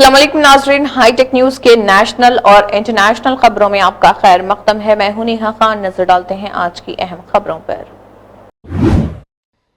अस्सलाम वालेकुम नाजरीन, हाईटेक न्यूज के नेशनल और इंटरनेशनल खबरों में आपका खैर मकदम है। मैं हूं नेहा खान। नजर डालते हैं आज की अहम खबरों पर।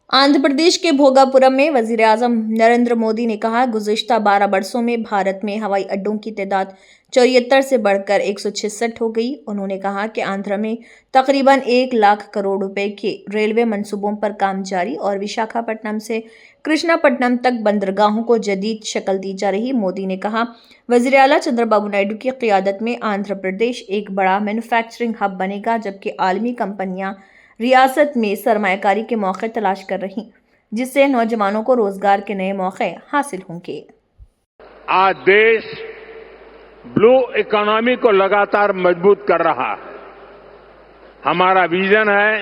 आंध्र प्रदेश के भोगापुरम में वजीर आजम नरेंद्र मोदी ने कहा, गुज़िश्ता 12 बरसों में भारत में हवाई अड्डों की तादाद 74 से बढ़कर 166 हो गई। उन्होंने कहा कि आंध्र में तकरीबन 1 लाख करोड़ रुपए के रेलवे मंसूबों पर काम जारी और विशाखापट्टनम से कृष्णापट्टनम तक बंदरगाहों को जदीद शक्ल दी जा रही। मोदी ने कहा, वजीर आला चंद्रबाबू नायडू की क़ियादत में आंध्र प्रदेश एक बड़ा मैन्युफैक्चरिंग हब बनेगा, जबकि आलमी कंपनियां रियासत में सरमायाकारी के मौके तलाश कर रही, जिससे नौजवानों को रोजगार के नए मौके हासिल होंगे। आज देश ब्लू इकोनॉमी को लगातार मजबूत कर रहा है। हमारा विजन है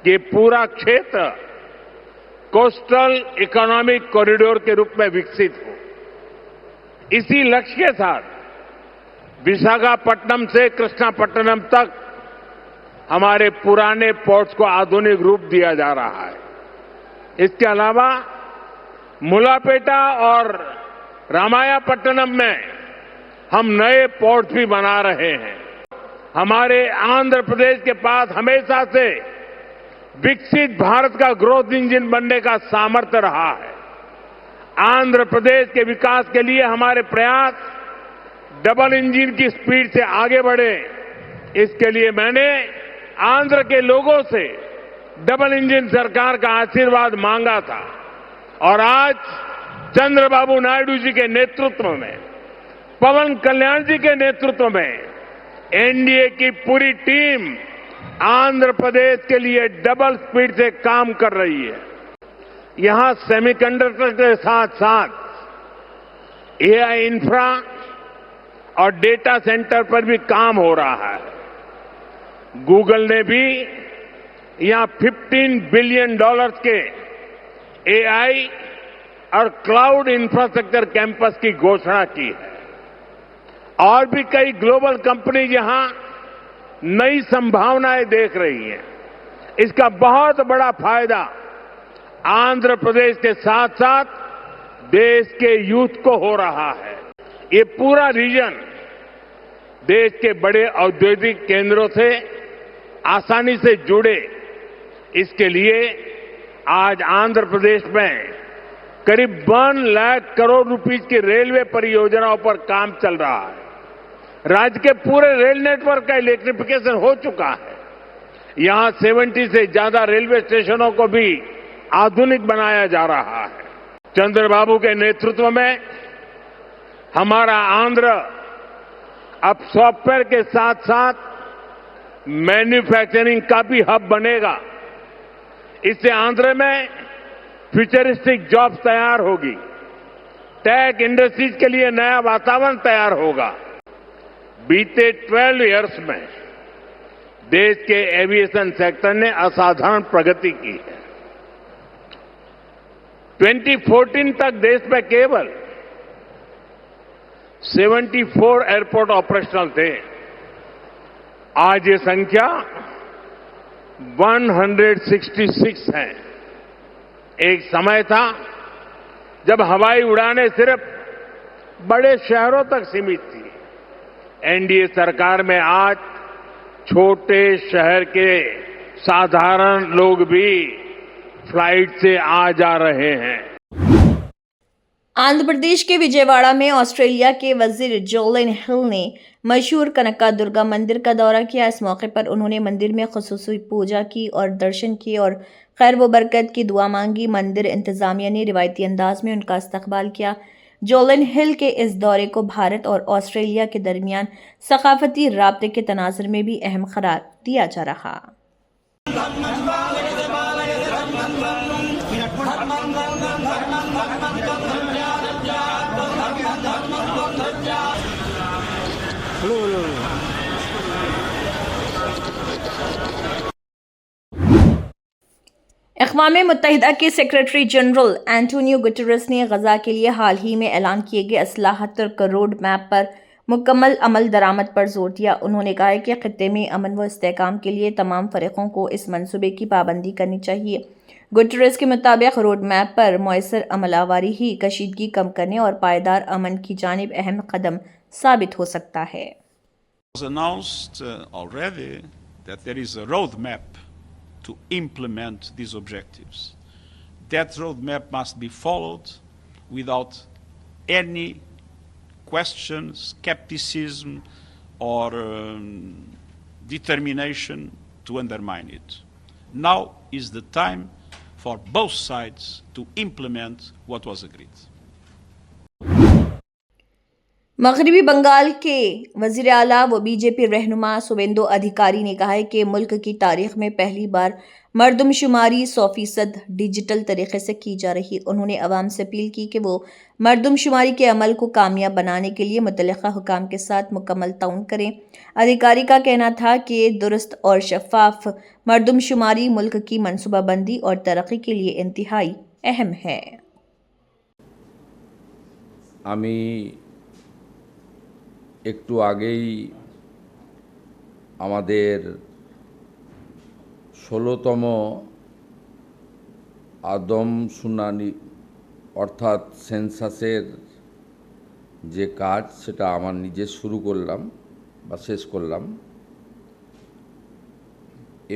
कि पूरा क्षेत्र कोस्टल इकोनॉमिक कॉरिडोर के रूप में विकसित हो। इसी लक्ष्य के साथ विशाखापट्टनम से कृष्णापट्टनम तक हमारे पुराने पोर्ट्स को आधुनिक रूप दिया जा रहा है। इसके अलावा मुलापेटा और रामायापट्टनम में हम नए पोर्ट्स भी बना रहे हैं। हमारे आंध्र प्रदेश के पास हमेशा से विकसित भारत का ग्रोथ इंजन बनने का सामर्थ्य रहा है। आंध्र प्रदेश के विकास के लिए हमारे प्रयास डबल इंजन की स्पीड से आगे बढ़े। इसके लिए मैंने आंध्र के लोगों से डबल इंजन सरकार का आशीर्वाद मांगा था और आज चंद्रबाबू नायडू जी के नेतृत्व में, पवन कल्याण जी के नेतृत्व में एनडीए की पूरी टीम आंध्र प्रदेश के लिए डबल स्पीड से काम कर रही है। यहां सेमीकंडक्टर के साथ साथ एआई इंफ्रा और डेटा सेंटर पर भी काम हो रहा है। गूगल ने भी यहां $15 बिलियन के एआई और क्लाउड इंफ्रास्ट्रक्चर कैंपस की घोषणा की है। और भी कई ग्लोबल कंपनी यहां नई संभावनाएं देख रही हैं। इसका बहुत बड़ा फायदा आंध्र प्रदेश के साथ साथ देश के यूथ को हो रहा है। ये पूरा रीजन देश के बड़े औद्योगिक केंद्रों से आसानी से जुड़े। इसके लिए आज आंध्र प्रदेश में करीब 1 लाख करोड़ रुपए की रेलवे परियोजनाओं पर काम चल रहा है। राज्य के पूरे रेल नेटवर्क का इलेक्ट्रिफिकेशन हो चुका है। यहां 70 से ज्यादा रेलवे स्टेशनों को भी आधुनिक बनाया जा रहा है। चंद्रबाबू के नेतृत्व में हमारा आंध्र अब सॉफ्टवेयर के साथ साथ मैन्युफैक्चरिंग का भी हब बनेगा। इससे आंध्र में फ्यूचरिस्टिक जॉब्स तैयार होगी। टेक इंडस्ट्रीज के लिए नया वातावरण तैयार होगा। बीते 12 इयर्स में देश के एविएशन सेक्टर ने असाधारण प्रगति की है। 2014 तक देश में केवल 74 एयरपोर्ट ऑपरेशनल थे। आज ये संख्या 166 है। एक समय था जब हवाई उड़ानें सिर्फ बड़े शहरों तक सीमित थी। एनडीए सरकार में आज छोटे शहर के साधारण लोग भी फ्लाइट से आ जा रहे हैं। आंध्र प्रदेश के विजयवाड़ा में ऑस्ट्रेलिया के वजीर जोलिन हिल ने मशहूर कनका दुर्गा मंदिर का दौरा किया। इस मौके पर उन्होंने मंदिर में खुसूसी पूजा की और दर्शन किए और खैर व बरकत की दुआ मांगी। मंदिर इंतजामिया ने रिवायती अंदाज में उनका इस्तकबाल किया। जोलिन हिल के इस दौरे को भारत और ऑस्ट्रेलिया के दरमियान सकाफती राब्ते के तनाजुर में भी अहम करार दिया जा रहा। अक़वाम मुत्तहिदा के सेक्रेटरी जनरल एंटोनियो गुटेरेस ने गजा के लिए हाल ही में ऐलान किए गए असलाहत रोड मैप पर मुकम्मल अमल दरामद पर जोर दिया। उन्होंने कहा कि खित्ते में अमन व इस्तेहकाम के लिए तमाम फरीकों को इस मंसूबे की पाबंदी करनी चाहिए। गुटरेस के मुताबिक रोड मैप पर मौसर अमलावरी ही कशीदगी कम करने और पायदार अमन की जानिब अहम कदम साबित हो सकता है। It was announced already that there is a roadmap to implement these objectives. That roadmap must be followed without any question, skepticism, or determination to undermine it. Now is the time for both sides to implement what was agreed. मगरबी बंगाल के वजीर आला व BJP रहनुमा शुवेंदु अधिकारी ने कहा है कि मुल्क की तारीख में पहली बार मरदमशुमारी 100% डिजिटल तरीके से की जा रही। उन्होंने अवाम से अपील की कि वो मरदमशुमारी के अमल को कामयाब बनाने के लिए मुतल्लिका हुकाम के साथ मुकम्मल ताउन करें। अधिकारी का कहना था कि दुरुस्त और शफाफ मरदमशुमारी मुल्क की मनसूबाबंदी और तरक्की के लिए इंतहाई अहम है। একটু আগেই আমাদের 16তম আদমশুমারি অর্থাৎ সেন্সাসের যে কাজ সেটা আমার নিজে শুরু করলাম বা শেষ করলাম।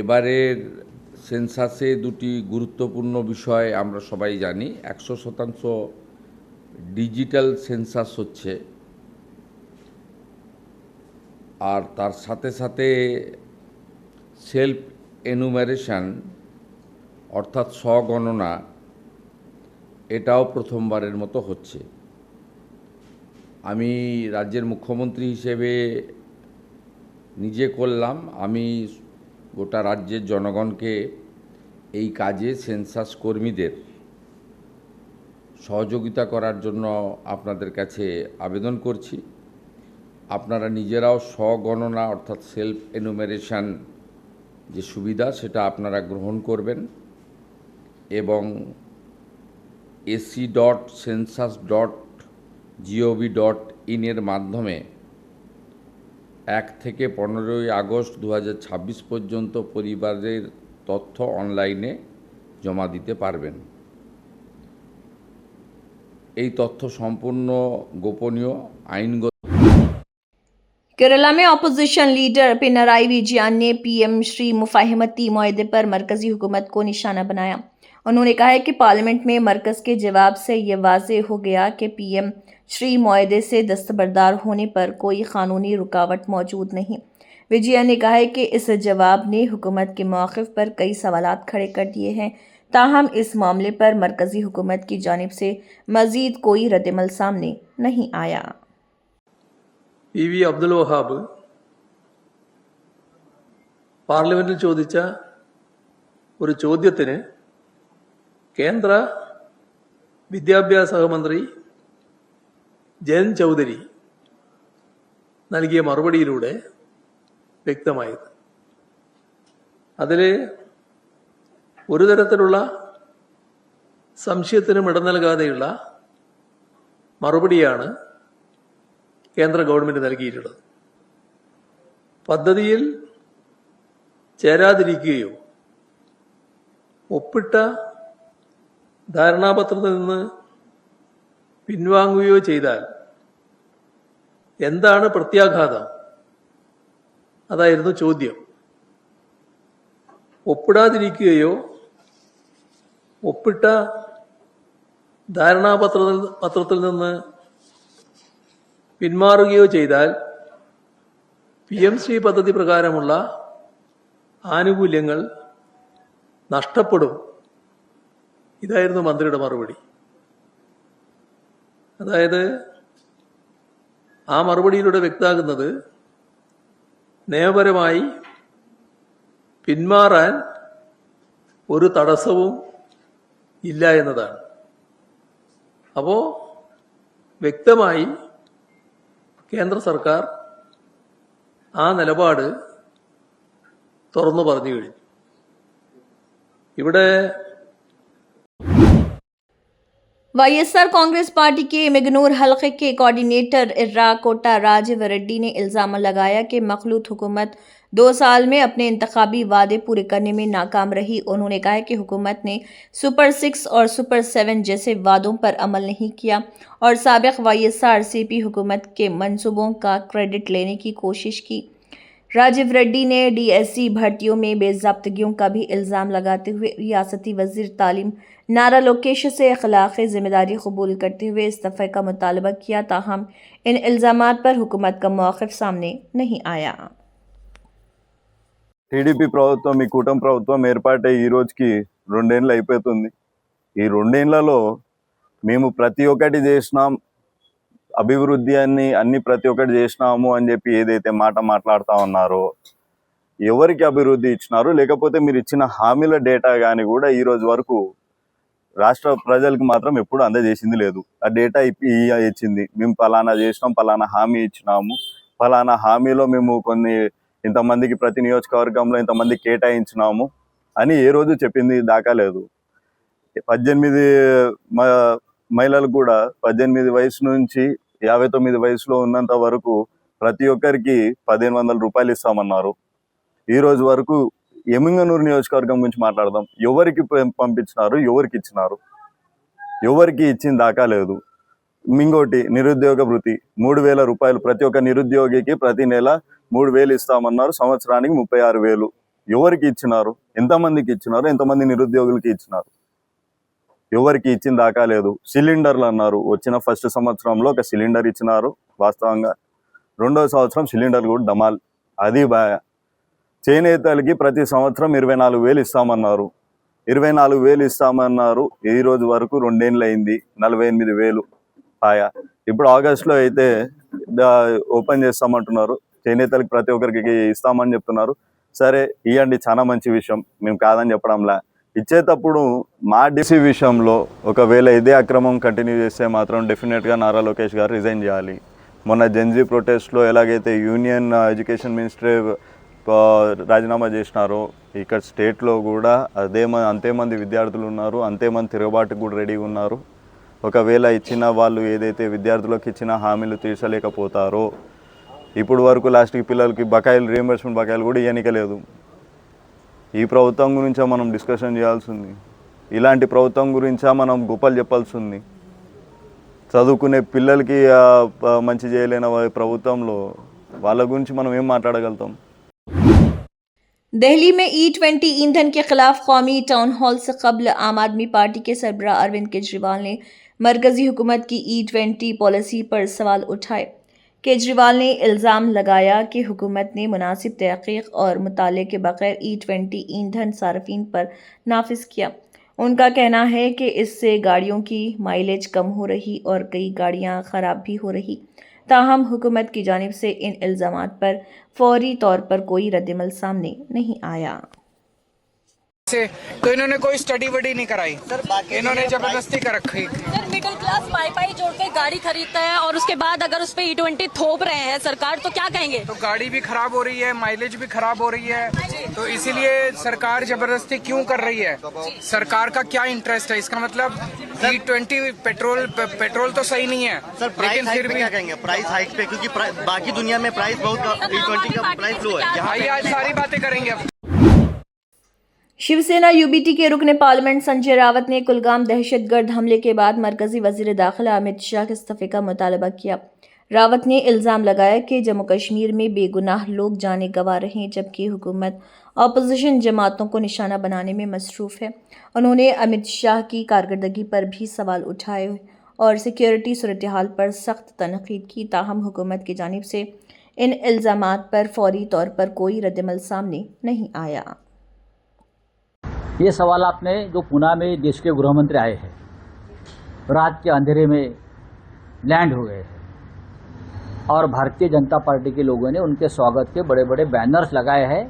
এবারের সেন্সাসে দুটি গুরুত্বপূর্ণ বিষয় আমরা সবাই জানি। 100% ডিজিটাল সেন্সাস হচ্ছে, আর তার সাথে সাথে সেলফ এনুমারেশন অর্থাৎ স্বগণনা এটাও প্রথমবারের মতো হচ্ছে। আমি রাজ্যের মুখ্যমন্ত্রী হিসেবে নিজে করলাম, আমি গোটা রাজ্যের জনগণকে এই কাজে সেন্সাস কর্মীদের সহযোগিতা করার জন্য আপনাদের কাছে আবেদন করছি। আপনারা নিজেরাও স্বগণনা অর্থাৎ সেলফ এনুমারেশন যে সুবিধা সেটা আপনারা গ্রহণ করবেন এবং ac.census.gov.in এর মাধ্যমে 1 থেকে 15 আগস্ট 2026 পর্যন্ত পরিবারের তথ্য অনলাইনে জমা দিতে পারবেন। এই তথ্য সম্পূর্ণ গোপনীয়, আইনগত। केरला में अपोजिशन लीडर पिनराई विजयन ने पीएम श्री मुफाहिमती मुआहदे पर मरकजी हुकूमत को निशाना बनाया। उन्होंने कहा है कि पार्लियामेंट में मरकज के जवाब से ये वाज़ेह हो गया कि पीएम श्री मुआहदे से दस्तबरदार होने पर कोई कानूनी रुकावट मौजूद नहीं। विजयन ने कहा है कि इस जवाब ने हुकूमत के मौक़िफ़ पर कई सवालात खड़े कर दिए हैं, ताहम इस मामले पर मरकजी हुकूमत की जानिब से मज़ीद कोई रद्दमल सामने नहीं आया। PV അബ്ദുൽ വഹാബ് പാർലമെന്റിൽ ചോദിച്ച ഒരു ചോദ്യത്തിന് കേന്ദ്ര വിദ്യാഭ്യാസ സഹമന്ത്രി ജയന്ത് ചൗധരി നൽകിയ മറുപടിയിലൂടെ വ്യക്തമായത്. അതിൽ ഒരു തരത്തിലുള്ള സംശയത്തിനും ഇട നൽകാതെയുള്ള മറുപടിയാണ് കേന്ദ്ര ഗവൺമെന്റ് നൽകിയിട്ടുള്ളത്. പദ്ധതിയിൽ ചേരാതിരിക്കുകയോ ഒപ്പിട്ട ധാരണാപത്രത്തിൽ നിന്ന് പിൻവാങ്ങുകയോ ചെയ്താൽ എന്താണ് പ്രത്യാഘാതം? അതായിരുന്നു ചോദ്യം. ഒപ്പിടാതിരിക്കുകയോ ഒപ്പിട്ട ധാരണാപത്രത്തിൽ നിന്ന് പിന്മാറുകയോ ചെയ്താൽ PMC പദ്ധതി പ്രകാരമുള്ള ആനുകൂല്യങ്ങൾ നഷ്ടപ്പെടും. ഇതായിരുന്നു മന്ത്രിയുടെ മറുപടി. അതായത് ആ മറുപടിയിലൂടെ വ്യക്തമാകുന്നത് നിയമപരമായി പിന്മാറാൻ ഒരു തടസ്സവും ഇല്ല എന്നതാണ്. അപ്പോൾ വ്യക്തമായി കേന്ദ്ര സർക്കാർ ആ നിലപാട് തുറന്നു പറഞ്ഞു കഴിഞ്ഞു. ഇവിടെ वाईएसआर कांग्रेस पार्टी के इमगनूर हलके के कोऑर्डिनेटर इर्राकोटा राजीव रेड्डी ने इल्जाम लगाया कि मखलूत हुकूमत 2 साल में अपने इंतखाबी वादे पूरे करने में नाकाम रही। उन्होंने कहा कि हुकूमत ने सुपर 6 और सुपर 7 जैसे वादों पर अमल नहीं किया और साबिक वाईएसआर सीपी हुकूमत के मंसूबों का क्रेडिट लेने की कोशिश की। राजीव रेड्डी ने डीएससी भर्तियों में बेज़ाब्तगियों का भी इल्ज़ाम लगाते हुए रियासती वज़ीर तालीम नारा लोकेश से अखलाक़ी ज़िम्मेदारी कबूल करते हुए इस्तीफ़े का मुतालबा किया। ताहम इन इल्ज़ामात पर हुकूमत का मौक़िफ़ सामने नहीं आया। టీడీపీ ప్రభుత్వం ఈ కూటమి ప్రభుత్వం ఏర్పాటై ఈ రోజుకి 2 ఏళ్ళు అయిపోతుంది. ఈ 2 ఏళ్లలో మేము ప్రతి ఒక్కటి చేసినాం, అభివృద్ధి అన్ని ప్రతి ఒక్కటి చేసినాము అని చెప్పి ఏదైతే మాట మాట్లాడుతూ ఉన్నారో, ఎవరికి అభివృద్ధి ఇచ్చినారు, లేకపోతే మీరు ఇచ్చిన హామీల డేటా కానీ కూడా ఈ రోజు వరకు రాష్ట్ర ప్రజలకు మాత్రం ఎప్పుడు అందజేసింది లేదు. ఆ డేటా ఇచ్చింది, మేము పలానా చేసినాం, పలానా హామీ ఇచ్చినాము, పలానా హామీలో మేము కొన్ని ఇంతమందికి ప్రతి నియోజకవర్గంలో ఇంతమంది కేటాయించినాము అని ఏ రోజు చెప్పింది దాకా లేదు. 18 మహిళలకు కూడా 18 వయసు నుంచి 59 వయసులో ఉన్నంత వరకు ప్రతి ఒక్కరికి 1500 రూపాయలు ఇస్తామన్నారు. ఈ రోజు వరకు ఎమ్మిగనూరు నియోజకవర్గం గురించి మాట్లాడదాం. ఎవరికి పంపించినారు, ఎవరికి ఇచ్చినారు, ఎవరికి ఇచ్చిన దాకా లేదు. ఇంకోటి నిరుద్యోగ వృత్తి 3000 రూపాయలు ప్రతి ఒక్క నిరుద్యోగికి ప్రతి నెల 3000 ఇస్తామన్నారు. సంవత్సరానికి 36,000 ఎవరికి ఇచ్చినారు, ఎంతమందికి ఇచ్చినారు, ఎంతమంది నిరుద్యోగులకి ఇచ్చినారు, ఎవరికి ఇచ్చిన దాకా లేదు. సిలిండర్లు అన్నారు, వచ్చిన ఫస్ట్ సంవత్సరంలో ఒక సిలిండర్ ఇచ్చినారు వాస్తవంగా, రెండో సంవత్సరం సిలిండర్ కూడా డమాల్, అది బాగా. చేనేతలకి ప్రతి సంవత్సరం 24,000 ఇస్తామన్నారు, 24,000 ఇస్తామన్నారు. ఈ రోజు వరకు 2 ఏళ్ళు అయింది, 48,000 ఆయా. ఇప్పుడు ఆగస్టులో అయితే ఓపెన్ చేస్తామంటున్నారు, చేనేతలకు ప్రతి ఒక్కరికి ఇస్తామని చెప్తున్నారు. సరే ఇవ్వండి, చాలా మంచి విషయం, మేము కాదని చెప్పడంలా. ఇచ్చేటప్పుడు మా డిసి విషయంలో ఒకవేళ ఇదే అక్రమం కంటిన్యూ చేస్తే మాత్రం డెఫినెట్గా నారా లోకేష్ గారు రిజైన్ చేయాలి. మొన్న జెన్జీ ప్రొటెస్ట్లో ఎలాగైతే యూనియన్ ఎడ్యుకేషన్ మినిస్ట్రీ రాజీనామా చేసినారో, ఇక్కడ స్టేట్లో కూడా అంతేమంది విద్యార్థులు ఉన్నారు, అంతేమంది తిరుగుబాటుకు కూడా రెడీగా ఉన్నారు. ఒకవేళ ఇచ్చిన వాళ్ళు ఏదైతే విద్యార్థులకు ఇచ్చిన హామీలు తీర్చలేకపోతారో, ఇప్పుడు వరకు లాస్ట్కి పిల్లలకి బకాయిలు, రీఎంబర్స్మెంట్ బకాయిలు కూడా ఇవ్వనికలేదు. ఈ ప్రభుత్వం గురించా మనం డిస్కషన్ చేయాల్సి ఉంది, ఇలాంటి ప్రభుత్వం గురించా మనం గొప్పలు చెప్పాల్సి ఉంది. చదువుకునే పిల్లలకి మంచి చేయలేని ప్రభుత్వంలో వాళ్ళ గురించి మనం ఏం మాట్లాడగలుగుతాం? दिल्ली में E20 ईंधन के खिलाफ कौमी टाउन हॉल से कबल आम आदमी पार्टी के सरबराह अरविंद केजरीवाल ने मरकजी हुकूमत की E20 पॉलिसी पर सवाल उठाए। केजरीवाल ने इल्ज़ाम लगाया कि हुकूमत ने मुनासिब तहक़ीक़ और मुताले के बगैर E20 ईंधन सार्फिन पर नाफिज किया। उनका कहना है कि इससे गाड़ियों की माइलेज कम हो रही और कई गाड़ियां ख़राब भी हो रही। ताहम हुकूमत की जानिब से इन इल्ज़ामात पर फौरी तौर पर कोई रद्दमल सामने नहीं आया। तो इन्होंने कोई स्टडी वडी नहीं कराई सर, इन्होंने जबरदस्ती कर रखी। सर मिडिल क्लास पाई जोड़ के गाड़ी खरीदता है और उसके बाद अगर उस पे E20 थोप रहे हैं सरकार, तो क्या कहेंगे? तो गाड़ी भी खराब हो रही है, माइलेज भी खराब हो रही है, तो इसीलिए सरकार जबरदस्ती क्यों कर रही है? सरकार का क्या इंटरेस्ट है? इसका मतलब E20 पेट्रोल तो सही नहीं है सर, लेकिन फिर भी क्या कहेंगे प्राइस हाइक पे, क्योंकि बाकी दुनिया में प्राइस बहुत E20 का प्राइस लो है, यहाँ आइए आज सारी बातें करेंगे। शिवसेना यूबीटी के रुकने पार्लियामेंट संजय रावत ने कुलगाम दहशतगर्द हमले के बाद मरकजी वजीर दाखिला अमित शाह के इस्तीफे का मुतालबा किया। रावत ने इल्ज़ाम लगाया कि जम्मू कश्मीर में बेगुनाह लोग जाने गंवा रहे हैं, जबकि हुकूमत अपोजिशन जमातों को निशाना बनाने में मसरूफ़ है। उन्होंने अमित शाह की कारकर्दगी पर भी सवाल उठाए और सिक्योरिटी सूरत हाल पर सख्त तनकीद की। ताहम हुकूमत की जानिब से इन इल्ज़ामात पर फौरी तौर पर कोई रद्दमल सामने नहीं आया। ये सवाल आपने जो पुणे में देश के गृह मंत्री आए हैं, रात के अंधेरे में लैंड हो गए थे और भारतीय जनता पार्टी के लोगों ने उनके स्वागत के बड़े बड़े बैनर्स लगाए हैं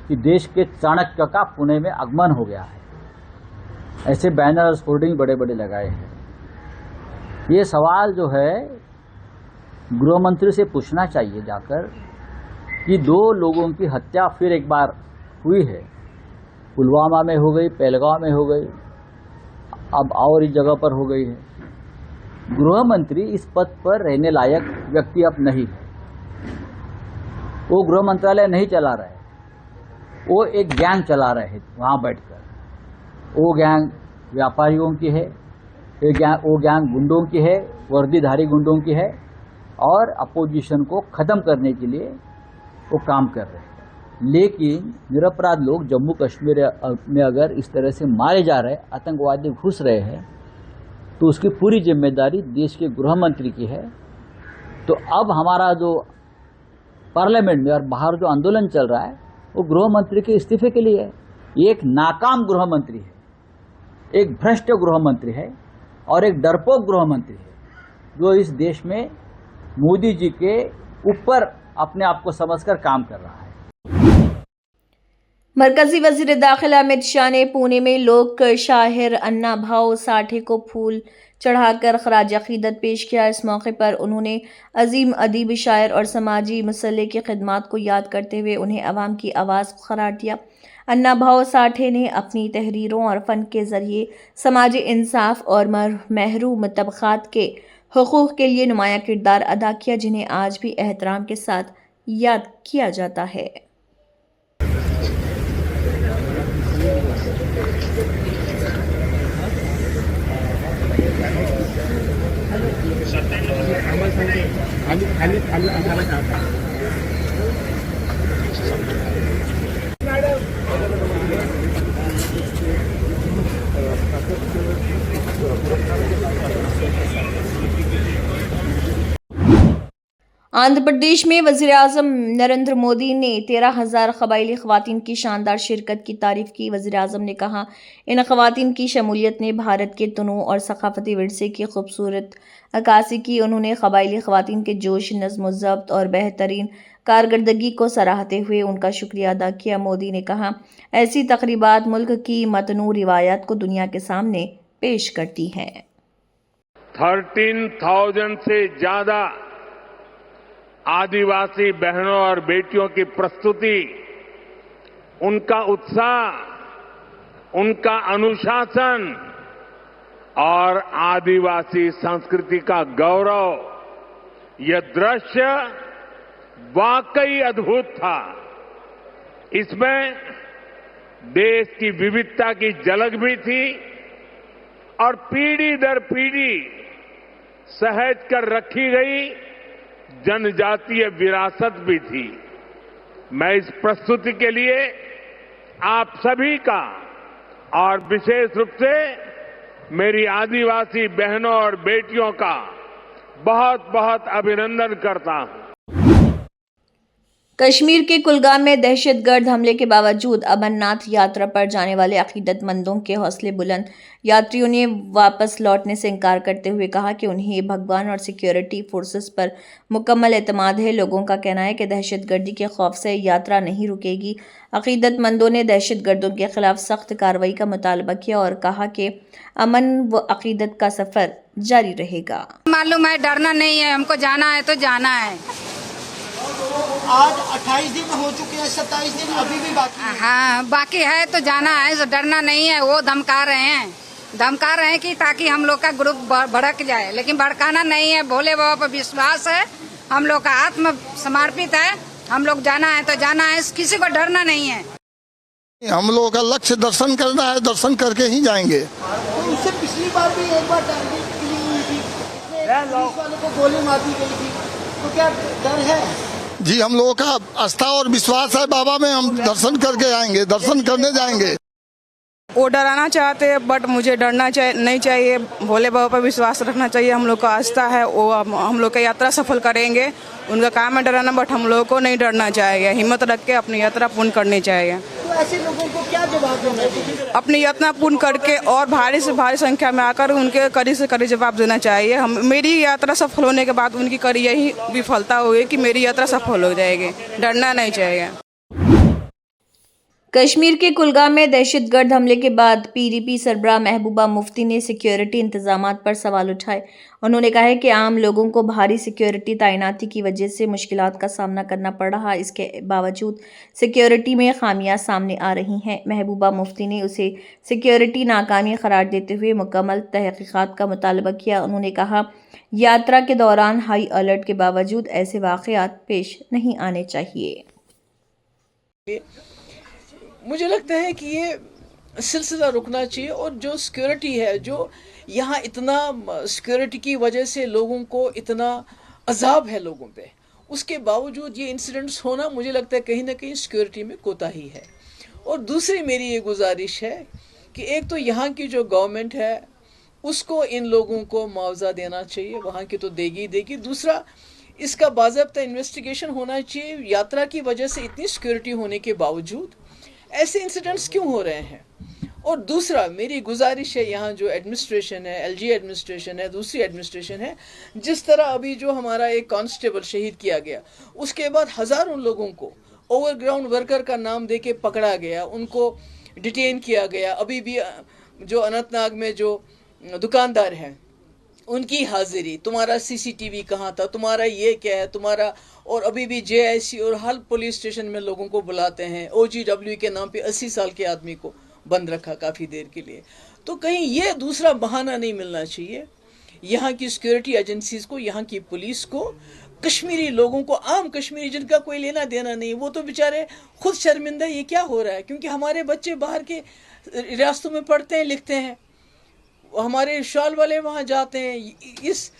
कि देश के चाणक्य का पुणे में आगमन हो गया है। ऐसे बैनर्स, होर्डिंग बड़े बड़े लगाए हैं। ये सवाल जो है गृह मंत्री से पूछना चाहिए जाकर कि 2 लोगों की हत्या फिर एक बार हुई है, पुलवामा में हो गई, पहलगाम में हो गई, अब और इस जगह पर हो गई है। गृह मंत्री इस पद पर रहने लायक व्यक्ति अब नहीं है। वो गृह मंत्रालय नहीं चला रहे, वो एक गैंग चला रहे हैं वहाँ बैठकर। वो गैंग व्यापारियों की है, वो गैंग गुंडों की है, वर्दीधारी गुंडों की है, और अपोजिशन को ख़त्म करने के लिए वो काम कर रहे हैं। लेकिन निरपराध लोग जम्मू कश्मीर में अगर इस तरह से मारे जा रहे, आतंकवादी घुस रहे हैं, तो उसकी पूरी जिम्मेदारी देश के गृह मंत्री की है। तो अब हमारा जो पार्लियामेंट में और बाहर जो आंदोलन चल रहा है वो गृह मंत्री के इस्तीफे के लिए है। ये एक नाकाम गृह मंत्री है, एक भ्रष्ट गृह मंत्री है और एक डरपोक गृह मंत्री है, जो इस देश में मोदी जी के ऊपर अपने आप को समझकर काम कर रहा है। मरकजी वजीर दाखिला अमित शाह ने पुणे में लोक शायर अन्ना भाऊ साठे को फूल चढ़ाकर खराज अकीदत पेश किया। इस मौके पर उन्होंने अजीम अदीब शायर और समाजी मसले की खिदमात को याद करते हुए उन्हें अवाम की आवाज़ करार दिया। अन्ना भाऊ साठे ने अपनी तहरीरों और फ़न के ज़रिए समाजी इंसाफ और महरूम तबक़ात के हुकूक़ के लिए नुमायाँ किरदार अदा किया, जिन्हें आज भी एहतराम के साथ याद किया जाता है। आंध्र प्रदेश में वज़ीर-ए-आज़म नरेंद्र मोदी ने 13,000 क़बायली ख़वातीन की शानदार शिरकत की तारीफ़ की। वज़ीर-ए-आज़म ने कहा, इन ख़वातीन की शमूलियत ने भारत के तनों और सक़ाफ़ती विरसे की खूबसूरत अक्कासी की। उन्होंने क़बायली ख़वातीन के जोश, नज़्म व ज़ब्त और बेहतरीन कारकर्दगी को सराहते हुए उनका शुक्रिया अदा किया। मोदी ने कहा, ऐसी तक़रीबात मुल्क की मतनू रिवायात को दुनिया के सामने पेश करती हैं। 13,000 से ज़्यादा आदिवासी बहनों और बेटियों की प्रस्तुति, उनका उत्साह, उनका अनुशासन और आदिवासी संस्कृति का गौरव, यह दृश्य वाकई अद्भुत था। इसमें देश की विविधता की झलक भी थी और पीढ़ी दर पीढ़ी सहेज कर रखी गई जनजातीय विरासत भी थी। मैं इस प्रस्तुति के लिए आप सभी का और विशेष रूप से मेरी आदिवासी बहनों और बेटियों का बहुत बहुत अभिनंदन करता हूं। कश्मीर के कुलगाम में दहशतगर्द हमले के बावजूद अमरनाथ यात्रा पर जाने वाले अकीदतमंदों के हौसले बुलंद। यात्रियों ने वापस लौटने से इनकार करते हुए कहा कि उन्हें भगवान और सिक्योरिटी फोर्सेस पर मुकम्मल एतमाद है। लोगों का कहना है कि दहशतगर्दी के खौफ से यात्रा नहीं रुकेगी। अकीदतमंदों ने दहशतगर्दों के खिलाफ सख्त कार्रवाई का मुतालबा किया और कहा कि अमन व अकीदत का सफर जारी रहेगा। मालूम है, डरना नहीं है, हमको जाना है तो जाना है। आज 28 दिन हो चुके हैं, 27 दिन अभी भी बाकी है। हाँ, बाकी है तो जाना है, तो डरना नहीं है। वो धमका रहे हैं कि ताकि हम लोग का ग्रुप भड़क जाए, लेकिन भड़काना नहीं है। भोले बाबा पर विश्वास है, हम लोग का आत्म समर्पित है। हम लोग जाना है तो जाना है, किसी को डरना नहीं है। हम लोगों का लक्ष्य दर्शन करना है, दर्शन करके ही जाएंगे। तो उससे पिछली बार भी एक बार टारगेट की हुई थी, पुलिस वालों को गोली मार दी गई थी, तो क्या डर है? जी, हम लोगों का आस्था और विश्वास है बाबा में, हम दर्शन करके आएंगे, दर्शन करने जाएंगे। वो डराना चाहते हैं, बट मुझे डरना नहीं चाहिए। भोले बाबा पर विश्वास रखना चाहिए। हम लोग का आस्था है, वो हम लोग का यात्रा सफल करेंगे। उनका काम है डराना, बट हम लोगों को नहीं डरना चाहिए। हिम्मत रख के अपनी यात्रा पूर्ण करनी चाहिए। तो ऐसे लोगों को क्या जवाब देना चाहिए? अपनी यात्रा पूर्ण करके और भारी से भारी संख्या में आकर उनके कड़ी से कड़ी जवाब देना चाहिए। मेरी यात्रा सफल होने के बाद उनकी कड़ी यही विफलता होगी कि मेरी यात्रा सफल हो जाएगी। डरना नहीं चाहिए। कश्मीर के कुलगाम में दहशतगर्द हमले के बाद पीडीपी सरबराह महबूबा मुफ्ती ने सिक्योरिटी इंतजामात पर सवाल उठाए। उन्होंने कहा है कि आम लोगों को भारी सिक्योरिटी तैनाती की वजह से मुश्किलात का सामना करना पड़ रहा है। इसके बावजूद सिक्योरिटी में खामियां सामने आ रही हैं। महबूबा मुफ्ती ने उसे सिक्योरिटी नाकामी करार देते हुए मुकम्मल तहकीकात का मुतालबा किया। उन्होंने कहा, यात्रा के दौरान हाई अलर्ट के बावजूद ऐसे वाक़यात पेश नहीं आने चाहिए। मुझे लगता है कि ये सिलसिला रुकना चाहिए और जो सिक्योरिटी है, जो यहाँ इतना सिक्योरिटी की वजह से लोगों को इतना अजाब है लोगों पे, उसके बावजूद ये इंसिडेंट्स होना, मुझे लगता है कहीं ना कहीं सिक्योरिटी में कोताही है। और दूसरी मेरी ये गुजारिश है कि एक तो यहाँ की जो गवर्नमेंट है उसको इन लोगों को मुआवजा देना चाहिए, वहाँ की तो देगी। दूसरा, इसका बाज़ाब्ता इन्वेस्टिगेशन होना चाहिए। यात्रा की वजह से इतनी सिक्योरिटी होने के बावजूद ऐसे इंसिडेंट्स क्यों हो रहे हैं। और दूसरा, मेरी गुजारिश है, यहाँ जो एडमिनिस्ट्रेशन है, एलजी एडमिनिस्ट्रेशन है, दूसरी एडमिनिस्ट्रेशन है, जिस तरह अभी जो हमारा एक कांस्टेबल शहीद किया गया, उसके बाद हज़ारों लोगों को ओवरग्राउंड वर्कर का नाम देके पकड़ा गया, उनको डिटेन किया गया। अभी भी जो अनंतनाग में जो दुकानदार हैं उनकी हाजिरी, तुम्हारा सीसीटीवी कहाँ था, तुम्हारा ये क्या है, तुम्हारा, और अभी भी जेआईसी और हर पुलिस स्टेशन में लोगों को बुलाते हैं। ओजीडब्ल्यू के नाम पे 80 साल के आदमी को बंद रखा काफ़ी देर के लिए। तो कहीं ये दूसरा बहाना नहीं मिलना चाहिए यहाँ की सिक्योरिटी एजेंसीज को, यहाँ की पुलिस को, कश्मीरी लोगों को, आम कश्मीरी जिनका कोई लेना देना नहीं, वो तो बेचारे खुद शर्मिंदा ये क्या हो रहा है, क्योंकि हमारे बच्चे बाहर के रियासतों में पढ़ते हैं, लिखते हैं, हमारे शॉल वाले वहाँ जाते हैं, इस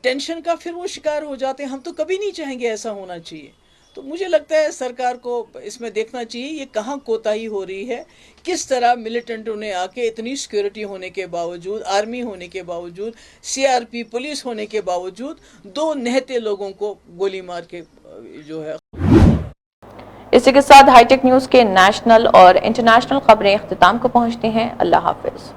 टेंशन का फिर वो शिकार हो जाते हैं। हम तो कभी नहीं चाहेंगे ऐसा होना चाहिए। तो मुझे लगता है सरकार को इसमें देखना चाहिए ये कहाँ कोताही हो रही है, किस तरह मिलिटेंटों ने आके इतनी सिक्योरिटी होने के बावजूद, आर्मी होने के बावजूद, सीआरपी पुलिस होने के बावजूद 2 निहत्थे लोगों को गोली मार के जो है। इसी के साथ हाईटेक न्यूज़ के नेशनल और इंटरनेशनल खबरें इख्तिताम को पहुंचती हैं। अल्लाह हाफिज।